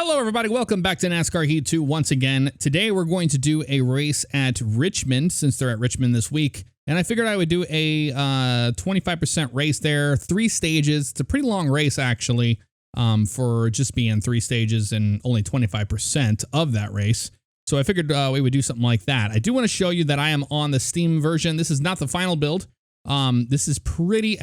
Hello, everybody. Welcome back to NASCAR Heat 2 once again. Today, we're going to do a race at Richmond, since they're at Richmond this week. And I figured I would do a 25% race there, 3 stages. It's a pretty long race, actually, for just being 3 stages and only 25% of that race. So I figured we would do something like that. I do want to show you that I am on the Steam version. This is not the final build. This is pretty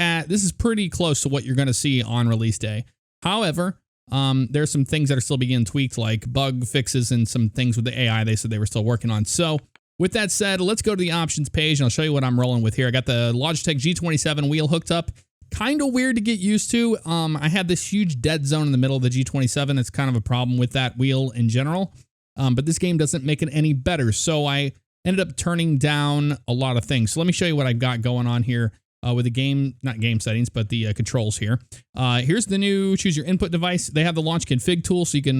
close to what you're going to see on release day. However, there's some things that are still being tweaked, like bug fixes and some things with the AI they said they were still working on. So with that said, let's go to the options page and I'll show you what I'm rolling with here. I got the Logitech G27 wheel hooked up. Kind of weird to get used to. I had this huge dead zone in the middle of the G27. That's kind of a problem with that wheel in general. But this game doesn't make it any better. So I ended up turning down a lot of things. So let me show you what I've got going on here. With the game, not game settings, but the controls here. Here's the new choose your input device. They have the launch config tool, so you can,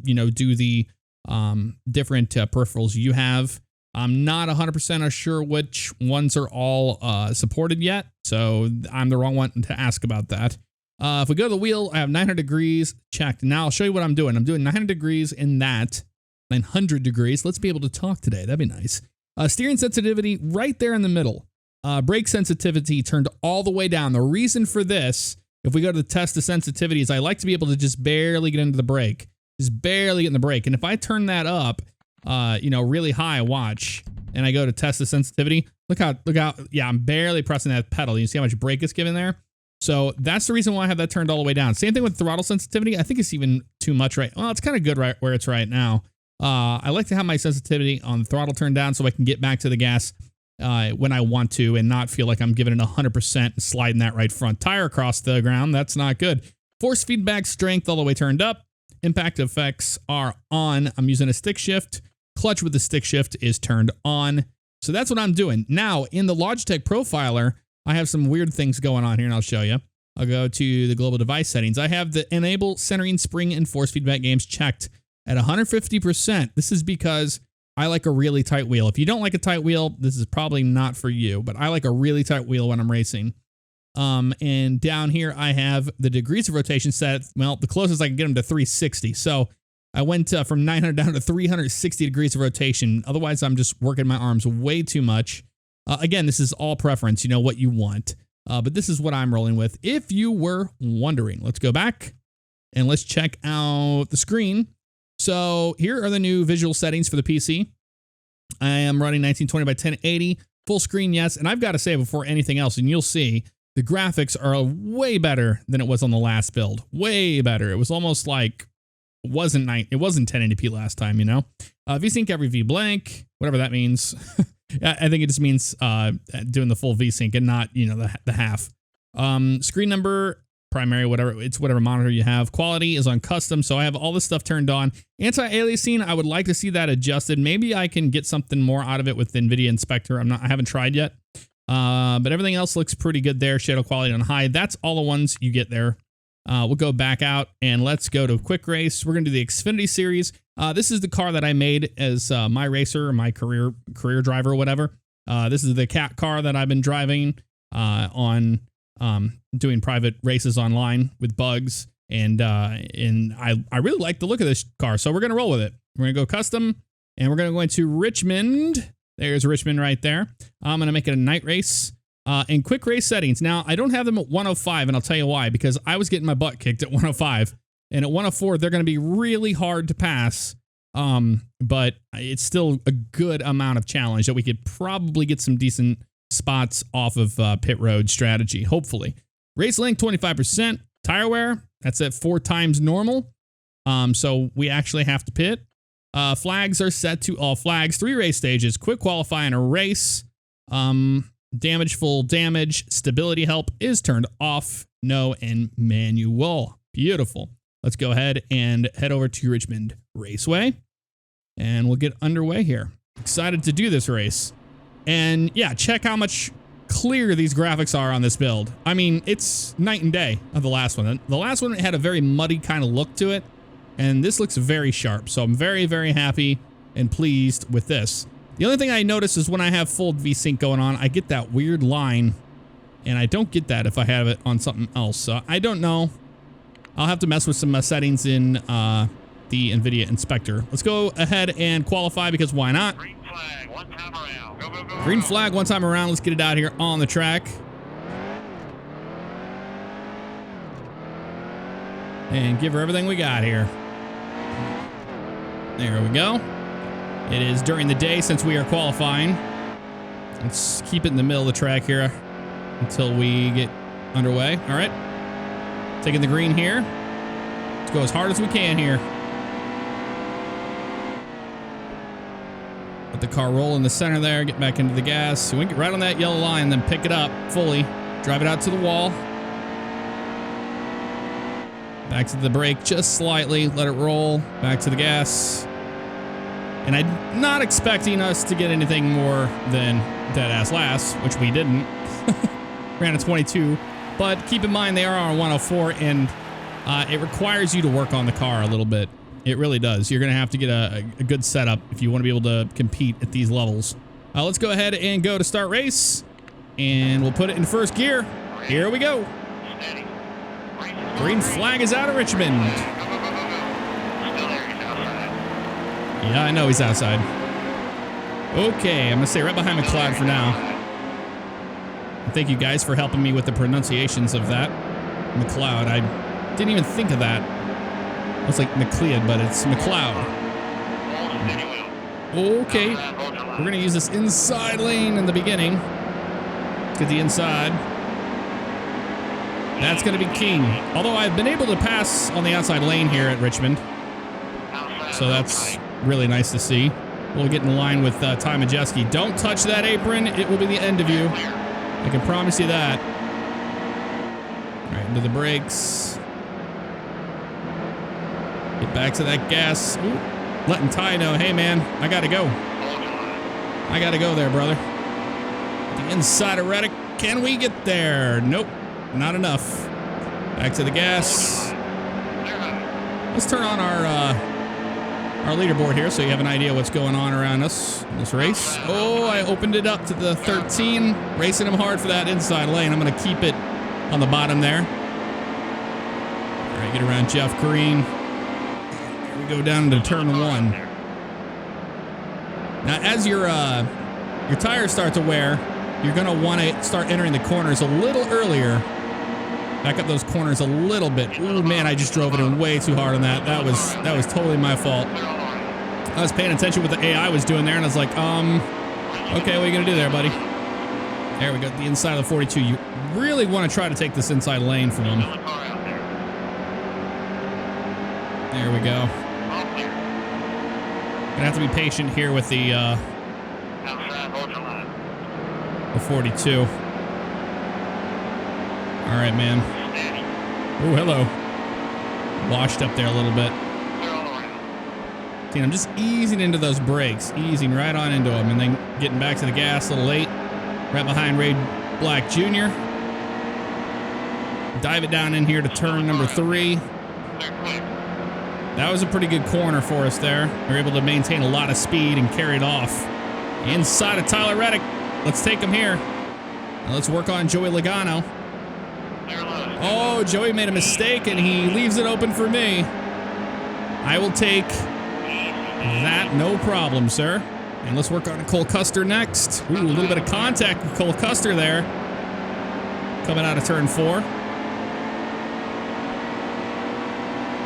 do the different peripherals you have. I'm not 100% sure which ones are all supported yet, so I'm the wrong one to ask about that. If we go to the wheel, I have 900 degrees checked. Now I'll show you what I'm doing. I'm doing 900 degrees in that, 900 degrees. Let's be able to talk today. That'd be nice. Steering sensitivity right there in the middle. Brake sensitivity turned all the way down. The reason for this, if we go to the test the sensitivity, is I like to be able to just barely get into the brake. Just barely get in the brake. And if I turn that up, really high, watch, and I go to test the sensitivity, look out, yeah, I'm barely pressing that pedal. You see how much brake it's giving there? So that's the reason why I have that turned all the way down. Same thing with throttle sensitivity. I think it's even too much well, it's kind of good right where it's right now. I like to have my sensitivity on the throttle turned down so I can get back to the gas when I want to and not feel like I'm giving it 100% and sliding that right front tire across the ground. That's not good. Force feedback strength all the way turned up. Impact effects are on. I'm using a stick shift. Clutch with the stick shift is turned on. So that's what I'm doing. Now, in the Logitech profiler, I have some weird things going on here, and I'll show you. I'll go to the global device settings. I have the enable centering, spring, and force feedback games checked at 150%. This is because I like a really tight wheel. If you don't like a tight wheel, this is probably not for you, but I like a really tight wheel when I'm racing. And down here, I have the degrees of rotation set. Well, the closest I can get them to 360. So I went from 900 down to 360 degrees of rotation. Otherwise, I'm just working my arms way too much. Again, this is all preference. You know what you want. But this is what I'm rolling with. If you were wondering, let's go back and let's check out the screen. So here are the new visual settings for the PC. I am running 1920 by 1080, full screen, yes. And I've got to say before anything else, and you'll see, the graphics are way better than it was on the last build. Way better. It was almost like it wasn't 1080p last time, you know. VSync every V blank, whatever that means. I think it just means doing the full VSync and not, the half. Screen number, primary, whatever monitor you have. Quality is on custom, so I have all this stuff turned on. Anti-aliasing, I would like to see that adjusted. Maybe I can get something more out of it with NVIDIA Inspector. I haven't tried yet. But everything else looks pretty good there. Shadow quality on high. That's all the ones you get there. We'll go back out and let's go to quick race. We're going to do the Xfinity series. This is the car that I made as my racer, my career driver, or whatever. This is the cat car that I've been driving on doing private races online with bugs, and I really like the look of this car, so we're gonna roll with it. We're gonna go custom, and we're gonna go into Richmond. There's Richmond right there. I'm gonna make it a night race. In quick race settings. Now I don't have them at 105, and I'll tell you why. Because I was getting my butt kicked at 105, and at 104 they're gonna be really hard to pass. But it's still a good amount of challenge that we could probably get some decent spots off of pit road strategy, hopefully. Race length 25%. Tire wear, that's at 4 times normal. So we actually have to pit. Flags are set to all flags. 3 race stages, quick qualify and a race. Damage, full damage, stability help is turned off. No, and manual. Beautiful. Let's go ahead and head over to Richmond Raceway, and we'll get underway here. Excited to do this race. And yeah, check how much clear these graphics are on this build. I mean, it's night and day of the last one. The last one had a very muddy kind of look to it, and this looks very sharp. So I'm very, very happy and pleased with this. The only thing I notice is when I have full VSync going on, I get that weird line, and I don't get that if I have it on something else. So I don't know. I'll have to mess with some settings in the NVIDIA inspector. Let's go ahead and qualify because why not? Green flag, one time around. Go, go, go. Green flag one time around. Let's get it out here on the track. And give her everything we got here. There we go. It is during the day since we are qualifying. Let's keep it in the middle of the track here until we get underway. All right. Taking the green here. Let's go as hard as we can here. Let the car roll in the center there. Get back into the gas. We can get right on that yellow line, then pick it up fully. Drive it out to the wall. Back to the brake just slightly. Let it roll. Back to the gas. And I'm not expecting us to get anything more than dead ass last, which we didn't. Ran a 22. But keep in mind, they are on 104, and it requires you to work on the car a little bit. It really does. You're going to have to get a good setup if you want to be able to compete at these levels. Let's go ahead and go to start race, and we'll put it in first gear. Here we go. Green flag is out of Richmond. Yeah, I know he's outside. Okay, I'm going to stay right behind McLeod for now. And thank you guys for helping me with the pronunciations of that. McLeod. I didn't even think of that. It's like McLeod, but it's McLeod. Okay, we're going to use this inside lane in the beginning. Let's get the inside. That's going to be king. Although I've been able to pass on the outside lane here at Richmond. So that's really nice to see. We'll get in line with Ty Majeski. Don't touch that apron. It will be the end of you. I can promise you that. All right, into the brakes. Get back to that gas. Ooh, letting Ty know, hey man, I got to go. I got to go there, brother. The inside of Reddick. Can we get there? Nope. Not enough. Back to the gas. Let's turn on our leaderboard here so you have an idea what's going on around us in this race. Oh, I opened it up to the 13. Racing him hard for that inside lane. I'm going to keep it on the bottom there. All right, get around Jeff Green. Here we go down to turn 1. Now, as your tires start to wear, you're going to want to start entering the corners a little earlier. Back up those corners a little bit. Ooh, man, I just drove it in way too hard on that. That was totally my fault. I was paying attention what the AI was doing there, and I was like, okay, what are you going to do there, buddy? There we go, the inside of the 42. You really want to try to take this inside lane from him. There we go. Gonna have to be patient here with the 42. All right, man. Oh, hello. Washed up there a little bit. See, I'm just easing into those brakes, easing right on into them, and then getting back to the gas a little late. Right behind Ray Black Jr. Dive it down in here to turn number 3. That was a pretty good corner for us there. We were able to maintain a lot of speed and carry it off. Inside of Tyler Reddick. Let's take him here. Now let's work on Joey Logano. Oh, Joey made a mistake and he leaves it open for me. I will take that, no problem, sir. And let's work on Cole Custer next. Ooh, a little bit of contact with Cole Custer there. Coming out of turn 4.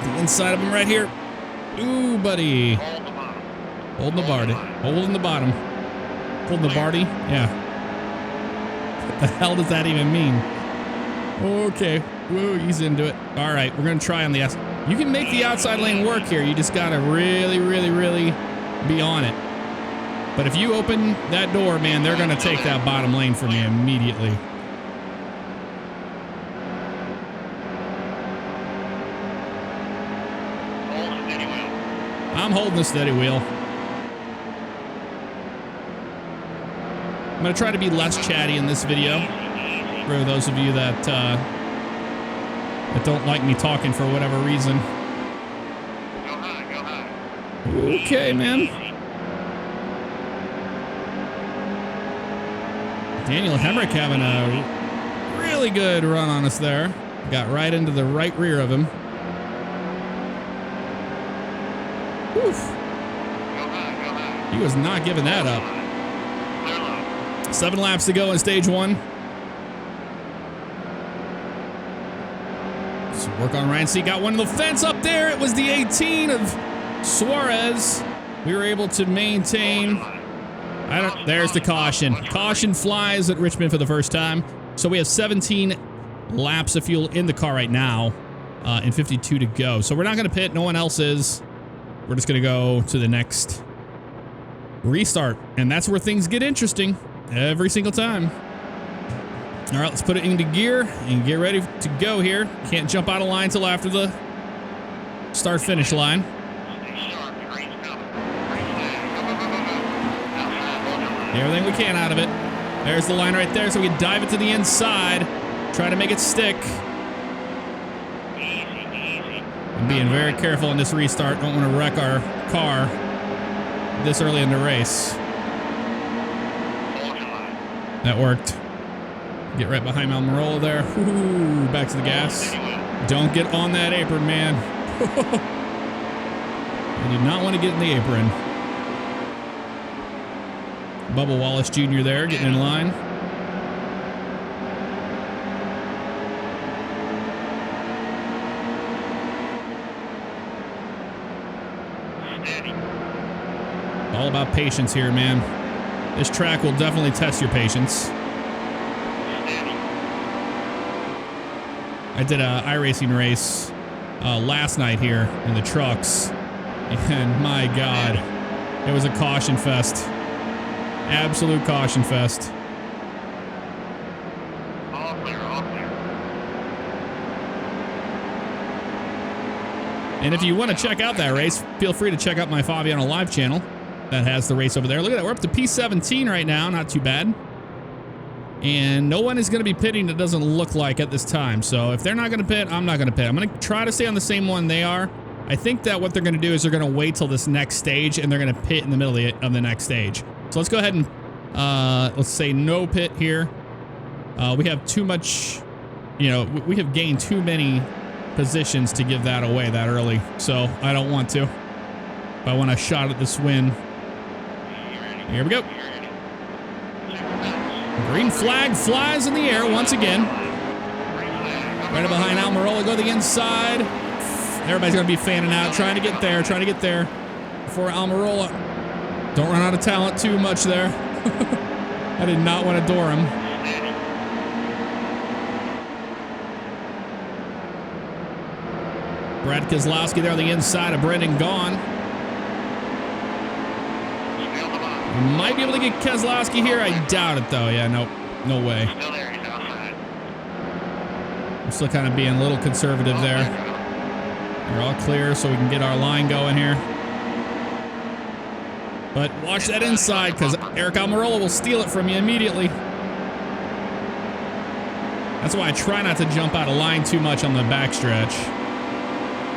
The inside of him right here. Ooh, buddy. Holding the bottom. Holding the bottom. Holding the Barty? Yeah. What the hell does that even mean? Okay. Whoa, he's into it. All right, we're going to try on the outside. You can make the outside lane work here. You just got to really, really, really be on it. But if you open that door, man, they're going to take that bottom lane from you immediately. I'm holding the steady wheel. I'm going to try to be less chatty in this video. For those of you that don't like me talking for whatever reason. Okay, man. Daniel Hemrick having a really good run on us there. Got right into the right rear of him. Oof. He was not giving that up. 7 laps to go in stage 1. So work on Rancy. Got one of the fence up there. It was the 18 of Suarez. We were able to maintain. There's the caution. Caution flies at Richmond for the first time. So we have 17 laps of fuel in the car right now, and 52 to go. So we're not going to pit. No one else is. We're just going to go to the next restart. And that's where things get interesting every single time. All right, let's put it into gear and get ready to go here. Can't jump out of line until after the start-finish line. Everything we can out of it. There's the line right there, so we can dive it to the inside. Try to make it stick. I'm being very careful in this restart. Don't want to wreck our car this early in the race. That worked. Get right behind Almirola there. Ooh, back to the gas. Don't get on that apron, man. I did not want to get in the apron. Bubba Wallace Jr. there, getting in line. All about patience here, man. This track will definitely test your patience. I did a iRacing race last night here in the trucks, and my God, it was a caution fest. Absolute caution fest. All clear, all clear. And if you want to check out that race, feel free to check out my Favignano Live channel that has the race over there. Look at that. We're up to P17 right now. Not too bad. And no one is going to be pitting, that doesn't look like, at this time. So if they're not going to pit, I'm not going to pit. I'm going to try to stay on the same one they are. I think that what they're going to do is they're going to wait till this next stage, and they're going to pit in the middle of the next stage. So let's go ahead and let's say no pit here. We have too much, you know, we have gained too many positions to give that away that early. So I don't want to. If I want a shot at this win. Here we go. Green flag flies in the air once again. Right behind Almirola, go to the inside. Everybody's going to be fanning out, trying to get there before Almirola. Don't run out of talent too much there. I did not want to door him. Brad Keselowski there on the inside of Brendan Gaughan. Might be able to get Keselowski here. I doubt it, though. Yeah, nope. No way. Still there, he's outside. I'm still kind of being a little conservative there. We're all clear so we can get our line going here. But watch that inside, because Eric Almirola will steal it from you immediately. That's why I try not to jump out of line too much on the backstretch.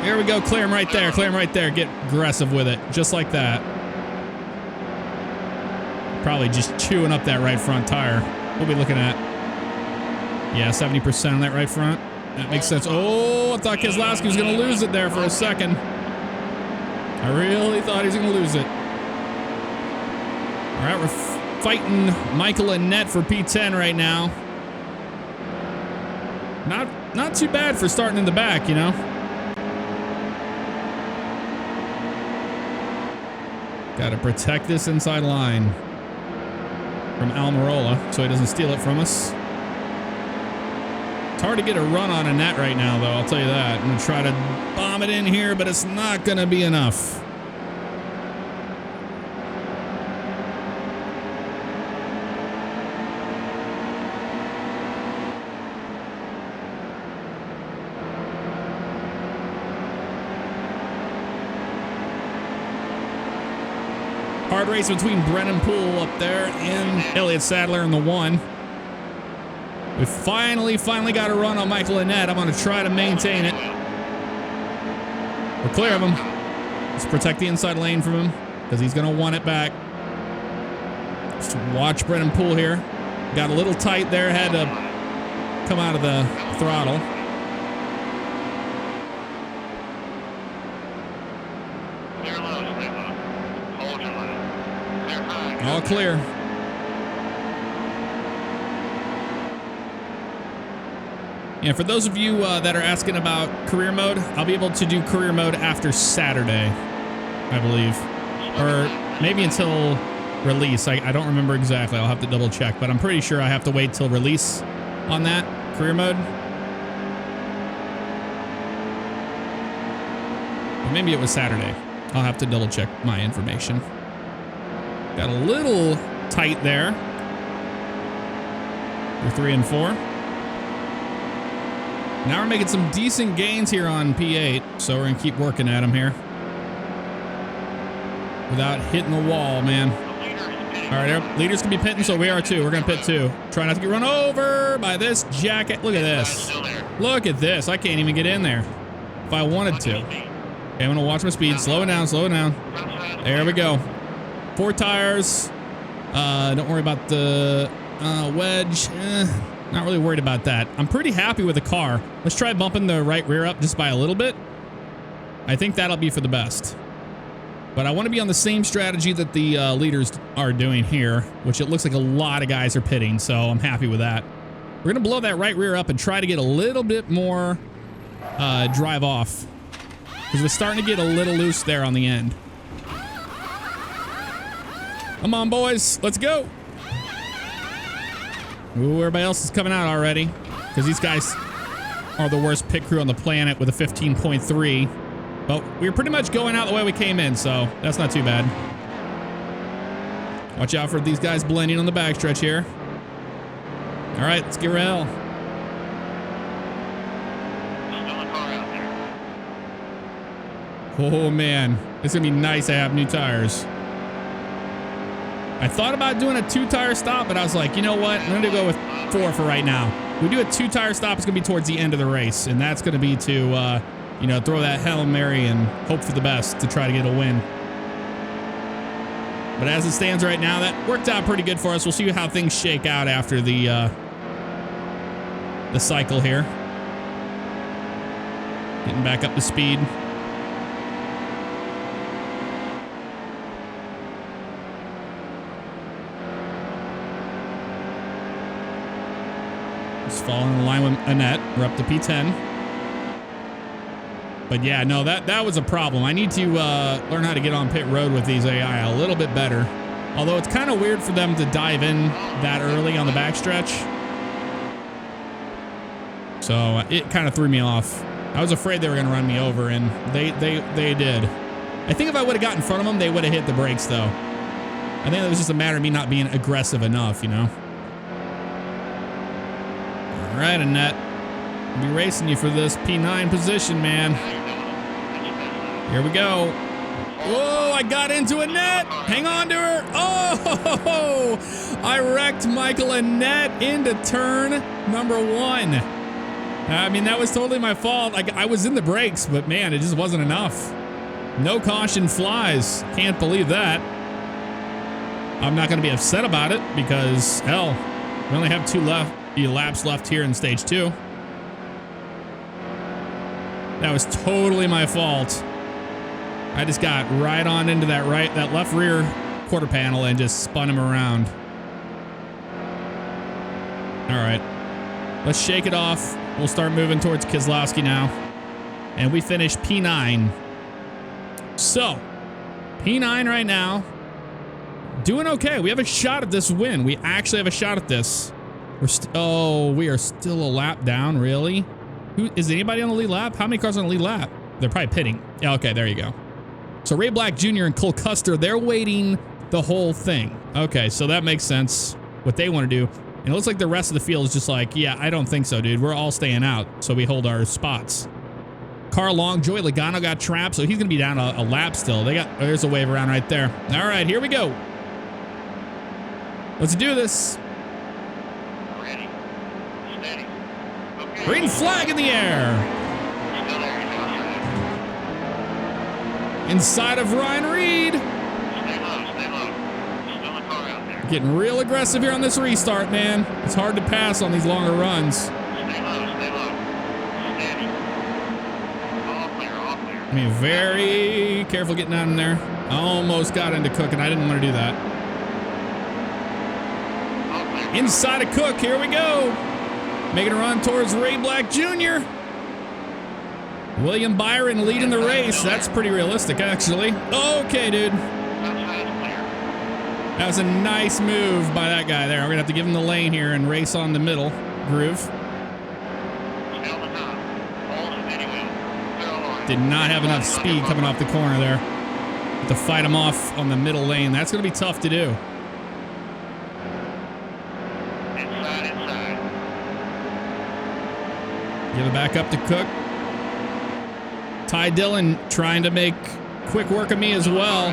Here we go. Clear him right there. Clear him right there. Get aggressive with it. Just like that. Probably just chewing up that right front tire. We'll be looking at, yeah, 70% on that right front. That makes sense. Oh, I thought Keselowski was going to lose it there for a second. I really thought he was going to lose it. All right, we're fighting Michael and Net for P10 right now. Not too bad for starting in the back, you know. Got to protect this inside line from Almirola so he doesn't steal it from us. It's hard to get a run on a net right now, though, I'll tell you that. I'm going to try to bomb it in here, but it's not going to be enough. Hard race between Brennan Poole up there and Elliott Sadler in the 1. We finally got a run on Michael Annette. I'm going to try to maintain it. We're clear of him. Let's protect the inside lane from him because he's going to want it back. Just watch Brennan Poole here. Got a little tight there. Had to come out of the throttle. Clear low, high. All clear. And for those of you that are asking about career mode, I'll be able to do career mode after Saturday, I believe. Or maybe until release. I don't remember exactly. I'll have to double check, but I'm pretty sure I have to wait till release on that career mode. Or maybe it was Saturday. I'll have to double check my information. Got a little tight there. We're 3 and 4. Now we're making some decent gains here on P8, so we're gonna keep working at them here without hitting the wall, man. All right, leaders can be pitting, so we are too. We're gonna pit too. Try not to get run over by this jacket. Look at this. Look at this. I can't even get in there if I wanted to. Okay, I'm gonna watch my speed. Slow it down, slow it down. There we go. 4 tires. Don't worry about the wedge. Not really worried about that. I'm pretty happy with the car. Let's try bumping the right rear up just by a little bit. I think that'll be for the best. But I want to be on the same strategy that the leaders are doing here, which it looks like a lot of guys are pitting, so I'm happy with that. We're going to blow that right rear up and try to get a little bit more drive off, because we're starting to get a little loose there on the end. Come on, boys. Let's go. Ooh, everybody else is coming out already, because these guys are the worst pit crew on the planet with a 15.3. But we were pretty much going out the way we came in, so that's not too bad. Watch out for these guys blending on the backstretch here. All right, let's get real. Oh, man. It's going to be nice to have new tires. I thought about doing a 2-tire stop, but I was like, you know what? I'm going to go with 4 for right now. If we do a 2-tire stop, it's going to be towards the end of the race, and that's going to be to, you know, throw that Hail Mary and hope for the best to try to get a win. But as it stands right now, that worked out pretty good for us. We'll see how things shake out after the cycle here. Getting back up to speed. Falling in line with Annette. We're up to P10. But yeah, no, that was a problem. I need to learn how to get on pit road with these AI a little bit better. Although it's kind of weird for them to dive in that early on the backstretch. So it kind of threw me off. I was afraid they were going to run me over, and they did. I think if I would have got in front of them, they would have hit the brakes, though. I think it was just a matter of me not being aggressive enough, you know? All right, Annette. I'll be racing you for this P9 position, man. Here we go. Whoa, I got into Annette. Hang on to her. Oh, I wrecked Michael Annette into turn number 1. I mean, that was totally my fault. I was in the brakes, but man, it just wasn't enough. No caution flies. Can't believe that. I'm not going to be upset about it because, hell, we only have 2 laps left here in stage 2. That was totally my fault. I just got right on into that left rear quarter panel and just spun him around. All right, let's shake it off. We'll start moving towards Keselowski now. And we finish P9. So, P9 right now. Doing okay. We have a shot at this win. We actually have a shot at this. We are still a lap down, really? Is anybody on the lead lap? How many cars on the lead lap? They're probably pitting. Yeah, okay, there you go. So Ray Black Jr. and Cole Custer, they're waiting the whole thing. Okay, so that makes sense, what they want to do. And it looks like the rest of the field is just like, yeah, I don't think so, dude. We're all staying out, so we hold our spots. Carl Long, Joey Logano got trapped, so he's going to be down a lap still. There's a wave around right there. All right, here we go. Let's do this. Ready. Steady. Okay. Green flag in the air. Still there. Inside of Ryan Reed. Stay low. Stay low. Still a car out there. Getting real aggressive here on this restart, man. It's hard to pass on these longer runs. Stay low. Stay low. Steady. All clear. All clear. I mean, very careful getting out in there. I almost got into cooking. I didn't want to do that. Inside of Cook, here we go. Making a run towards Ray Black Jr. William Byron leading the race. That's pretty realistic, actually. Okay, dude. That was a nice move by that guy there. We're going to have to give him the lane here and race on the middle groove. Did not have enough speed coming off the corner there. Have to fight him off on the middle lane. That's going to be tough to do. Give it back up to Cook. Ty Dillon trying to make quick work of me as well.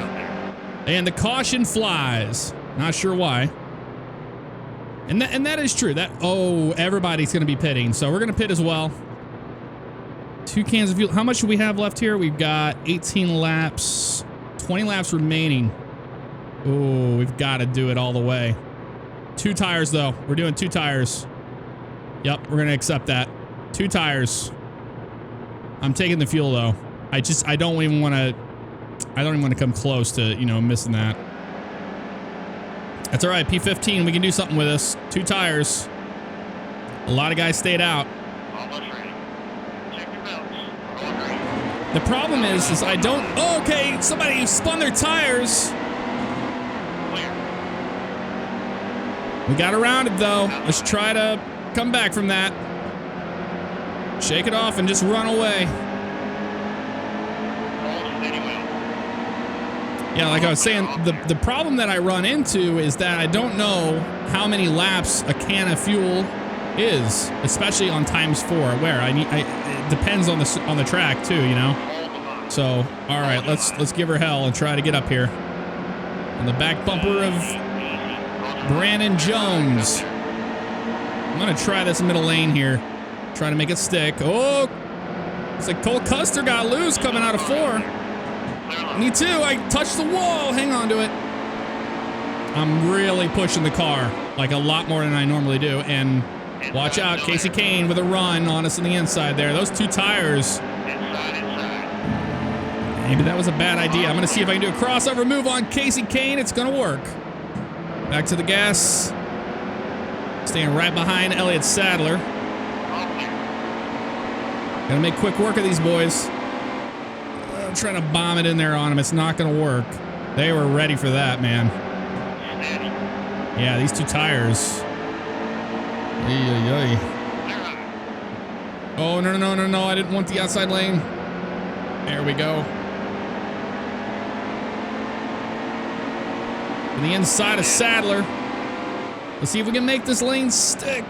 And the caution flies. Not sure why. And that is true. Everybody's going to be pitting. So we're going to pit as well. 2 cans of fuel. How much do we have left here? We've got 18 laps. 20 laps remaining. Oh, we've got to do it all the way. 2 tires, though. We're doing 2 tires. Yep, we're going to accept that. 2 tires. I'm taking the fuel, though. I don't even want to come close to, missing that. That's all right. P15, we can do something with this. 2 tires. A lot of guys stayed out. The problem is I don't... Oh, okay, somebody spun their tires. We got around it, though. Let's try to come back from that. Shake it off and just run away. Yeah, like I was saying, the problem that I run into is that I don't know how many laps a can of fuel is, especially on ×4. Where it depends on the track too, So, all right, let's give her hell and try to get up here. On the back bumper of Brandon Jones. I'm gonna try this middle lane here. Try to make it stick. Oh, it's like Cole Custer got loose coming out of 4. Me too. I touched the wall. Hang on to it. I'm really pushing the car, like a lot more than I normally do. And watch out, Casey Kane with a run on us on the inside there. Those 2 tires. Maybe that was a bad idea. I'm going to see if I can do a crossover move on Casey Kane. It's going to work. Back to the gas. Staying right behind Elliott Sadler. Got to make quick work of these boys. I'm trying to bomb it in there on them. It's not going to work. They were ready for that, man. Yeah, these 2 tires. Oh, no. I didn't want the outside lane. There we go. On the inside of Sadler. Let's see if we can make this lane stick.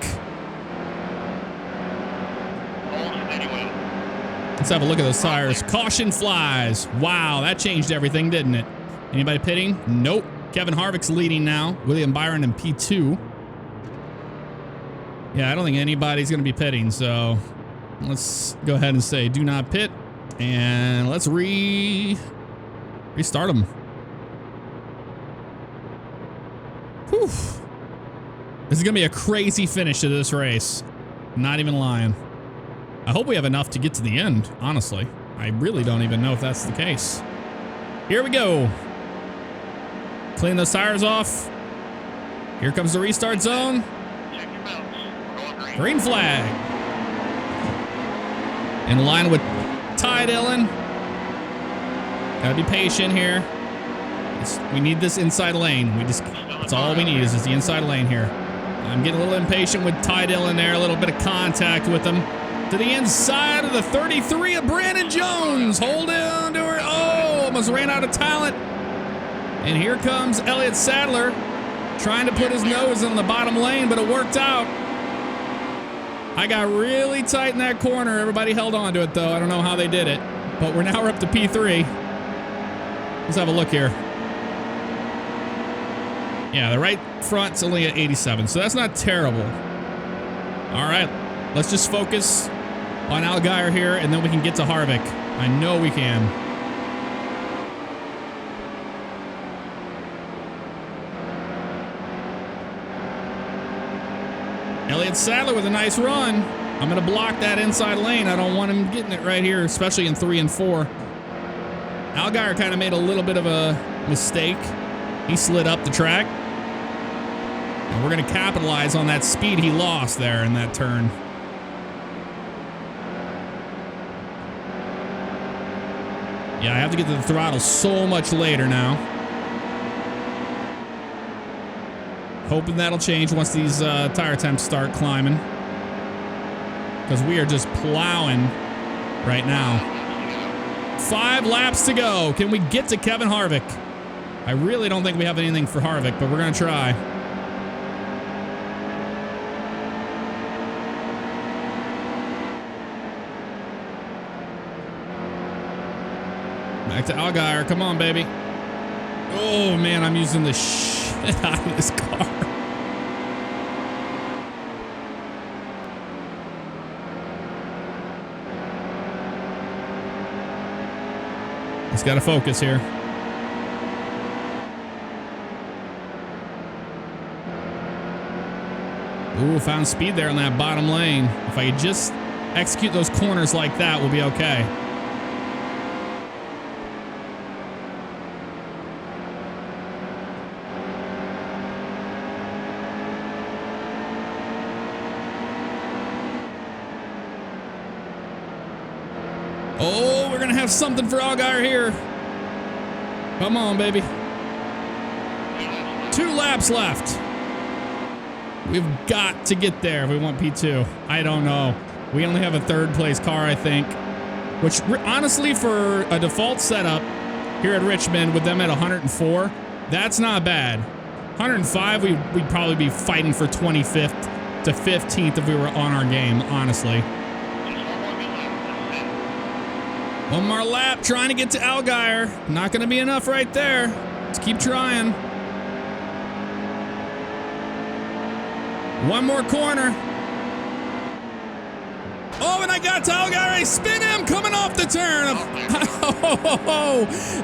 Let's have a look at those tires. Caution flies. Wow, that changed everything, didn't it? Anybody pitting? Nope. Kevin Harvick's leading now. William Byron in P2. Yeah, I don't think anybody's going to be pitting, so let's go ahead and say do not pit. And let's restart them. Whew. This is going to be a crazy finish to this race. Not even lying. I hope we have enough to get to the end, honestly. I really don't even know if that's the case. Here we go. Clean those tires off. Here comes the restart zone. Green flag. In line with Ty Dillon. Gotta be patient here. We need this inside lane. That's all we need is the inside lane here. I'm getting a little impatient with Ty Dillon there. A little bit of contact with him. To the inside of the 33 of Brandon Jones. Hold on to her. Oh, almost ran out of talent. And here comes Elliott Sadler trying to put his nose in the bottom lane, but it worked out. I got really tight in that corner. Everybody held on to it, though. I don't know how they did it, but we're up to P3. Let's have a look here. Yeah, the right front's only at 87, so that's not terrible. All right, let's just focus on Allgaier here, and then we can get to Harvick. I know we can. Elliott Sadler with a nice run. I'm going to block that inside lane. I don't want him getting it right here, especially in 3 and 4. Allgaier kind of made a little bit of a mistake. He slid up the track. And we're going to capitalize on that speed he lost there in that turn. Yeah, I have to get to the throttle so much later now. Hoping that'll change once these tire temps start climbing. Because we are just plowing right now. 5 laps to go. Can we get to Kevin Harvick? I really don't think we have anything for Harvick, but we're going to try. Back to Allgaier. Come on, baby. Oh, man, I'm using the shit out of this car. He's got to focus here. Ooh, found speed there in that bottom lane. If I could just execute those corners like that, we'll be okay. Oh, we're going to have something for Allgaier here. Come on, baby. 2 laps left. We've got to get there if we want P2. I don't know. We only have a 3rd place car, I think. Which, honestly, for a default setup here at Richmond with them at 104, that's not bad. 105, we'd probably be fighting for 25th to 15th if we were on our game, honestly. 1 more lap, trying to get to Allgaier. Not going to be enough right there. Let's keep trying. 1 more corner. Oh, and I got to Allgaier. I spin him coming off the turn.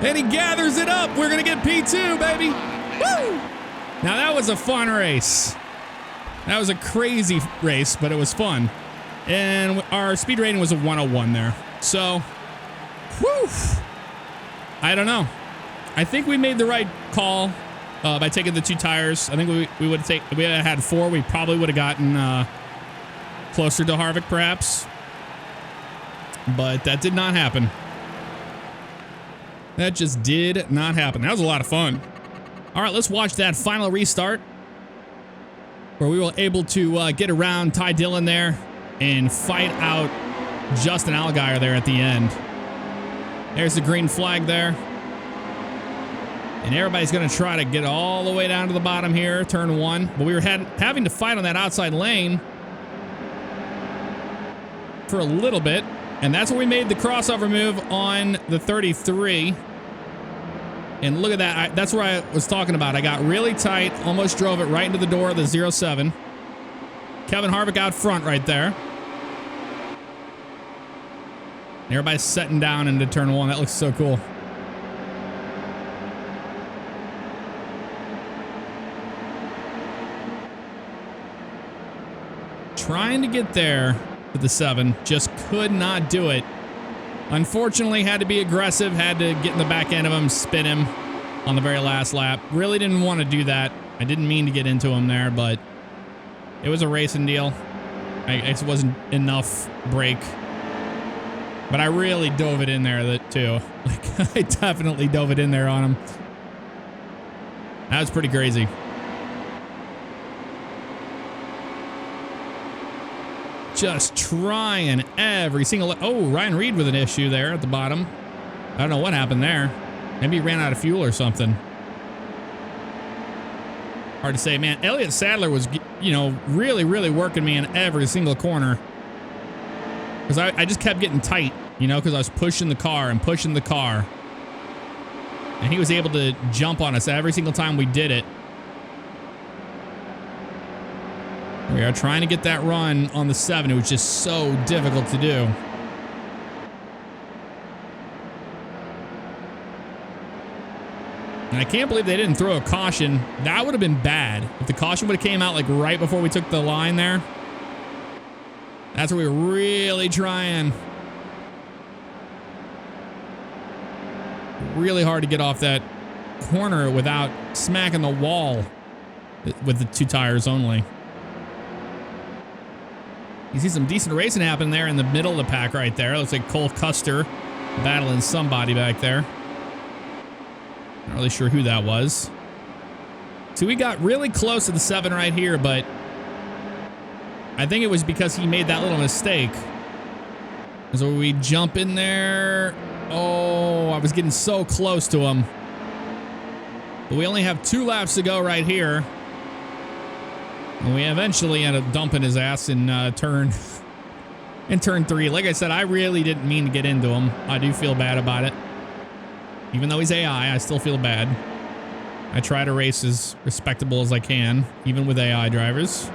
And he gathers it up. We're going to get P2, baby. Woo! Now, that was a fun race. That was a crazy race, but it was fun. And our speed rating was a 101 there. So, whew. I don't know. I think we made the right call by taking the 2 tires. I think we would have if we had had 4, we probably would have gotten closer to Harvick, perhaps. But that did not happen. That just did not happen. That was a lot of fun. All right, let's watch that final restart where we were able to get around Ty Dillon there and fight out Justin Allgaier there at the end. There's the green flag there. And everybody's going to try to get all the way down to the bottom here, turn 1. But we were having to fight on that outside lane for a little bit. And that's where we made the crossover move on the 33. And look at that. That's where I was talking about. I got really tight, almost drove it right into the door of the 07. Kevin Harvick out front right there. And everybody's setting down into turn 1. That looks so cool. Trying to get there with the 7. Just could not do it. Unfortunately, had to be aggressive. Had to get in the back end of him, spin him on the very last lap. Really didn't want to do that. I didn't mean to get into him there, but it was a racing deal. It wasn't enough brake. But I really dove it in there too. Like, I definitely dove it in there on him. That was pretty crazy. Just trying every single... Oh, Ryan Reed with an issue there at the bottom. I don't know what happened there. Maybe he ran out of fuel or something. Hard to say, man. Elliott Sadler was, you know, really, really working me in every single corner. Because I just kept getting tight, you know, because I was pushing the car and pushing the car. And he was able to jump on us every single time we did it. We are trying to get that run on the 7. It was just so difficult to do. And I can't believe they didn't throw a caution. That would have been bad. If the caution would have came out like right before we took the line there. That's where we were really trying. Really hard to get off that corner without smacking the wall. with the 2 tires only. You see some decent racing happen there in the middle of the pack right there. Looks like Cole Custer battling somebody back there. Not really sure who that was. So we got really close to the 7 right here, but I think it was because he made that little mistake. So we jump in there. Oh, I was getting so close to him. But we only have 2 laps to go right here. And we eventually end up dumping his ass in turn 3. Like I said, I really didn't mean to get into him. I do feel bad about it. Even though he's AI, I still feel bad. I try to race as respectable as I can, even with AI drivers.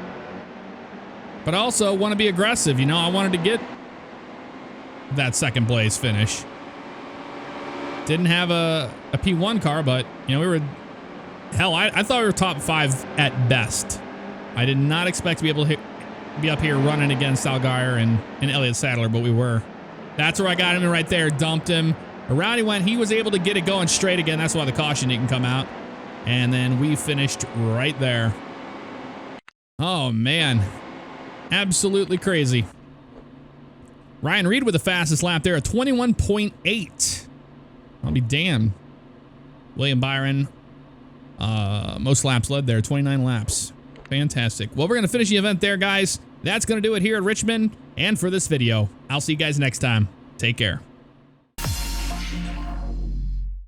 But I also want to be aggressive. You know, I wanted to get that 2nd place finish. Didn't have a P1 car, but, you know, we were... Hell, I thought we were top 5 at best. I did not expect to be able to be up here running against Allgaier and Elliott Sadler, but we were. That's where I got him in right there, dumped him. Around he went. He was able to get it going straight again. That's why the caution didn't come out. And then we finished right there. Oh, man. Absolutely crazy. Ryan Reed with the fastest lap there at 21.8. I'll be damned. William Byron, most laps led there, 29 laps. Fantastic. Well, we're going to finish the event there, guys. That's going to do it here at Richmond and for this video. I'll see you guys next time. Take care.